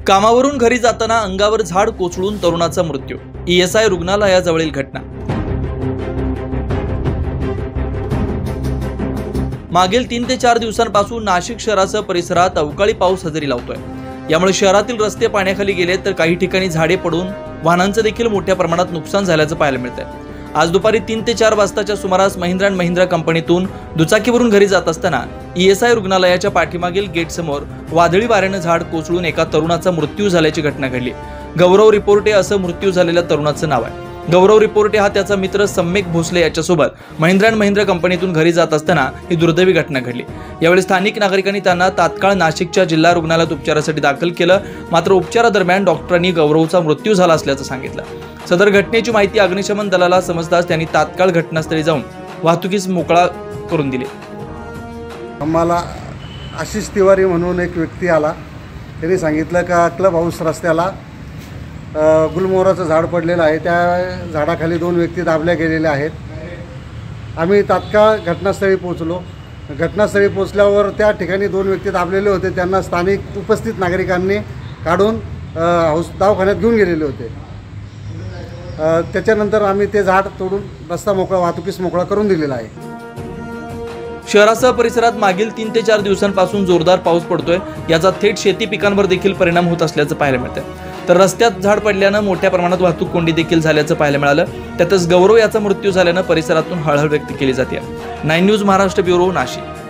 कामावरून घरी जाताना अंगावर झाड कोसळून तरुणाचा मृत्यू। ESI रुग्णालयाजवळील घटना। मागील 3 ते 4 दिवसांपासून नाशिक शहरासह परिसरात अवकाळी पाऊस हजेरी लावतोय। यामुळे शहरातील रस्ते पाण्याखाली गेले तर काही ठिकाणी झाडे पडून वाहनांचे देखील मोठ्या प्रमाणात नुकसान झाल्याचं पाहायला मिळतंय। आज दुपारी 3 ते 4 वाजताच्या सुमारास महिंद्रा अँड महिंद्रा कंपनीतून दुचाकीवरून घरी जात असताना ESI रुग्णालयाच्या पाठीमागील गेट समोर वादळी वाऱ्याने झाड कोसळून एका तरुणाचा मृत्यू झाल्याची घटना घडली। गौरव रिपोर्टे असं मृत्यू झालेल्या तरुणाचं नाव आहे। गौरव रिपोर्टे हा त्याचा मित्र सम्यक भोसले याच्यासोबत महिंद्रा अँड महिंद्रा कंपनीतून घरी जात असताना ही दुर्दैवी घटना घडली। यावेळी स्थानिक नागरिकांनी त्यांना तात्काळ नाशिकच्या जिल्हा रुग्णालयात उपचारासाठी दाखल केलं, मात्र उपचारादरम्यान डॉक्टरांनी गौरवचा मृत्यू झाला असल्याचं सांगितलं। सदर घटनेची माहिती अग्निशमन दलाला समजताच त्यांनी तात्काळ घटनास्थळी जाऊन वाहतुकीस मोकळा करून दिले। आम्हाला आशिष तिवारी म्हणून एक व्यक्ती आला, त्यांनी सांगितलं का क्लब हाऊस रस्त्याला गुलमोहराचं झाड पडलेलं आहे, त्या झाडाखाली 2 व्यक्ती दाबल्या गेलेल्या आहेत। आम्ही तात्काळ घटनास्थळी पोहोचलो। घटनास्थळी पोहोचल्यावर त्या ठिकाणी 2 व्यक्ती दाबलेले होते, त्यांना स्थानिक उपस्थित नागरिकांनी काढून दवाखान्यात घेऊन गेलेले होते। त्याच्यानंतर आम्ही ते झाड तोडून रस्ता मोकळा, वाहतुकीस मोकळा करून दिलेला आहे। शहरासह परिसरात मागील 3 ते 4 दिवसांपासून जोरदार पाऊस पडतोय, याचा थेट शेती पिकांवर देखील परिणाम होत असल्याचं पाहायला मिळतंय। तर रस्त्यात झाड पडल्यानं मोठ्या प्रमाणात वाहतूक कोंडी देखील झाल्याचं पाहायला मिळालं। त्यातच गौरव याचा मृत्यू झाल्यानं परिसरातून हळहळ व्यक्त केली जाते। 9 न्यूज महाराष्ट्र ब्युरो, नाशिक।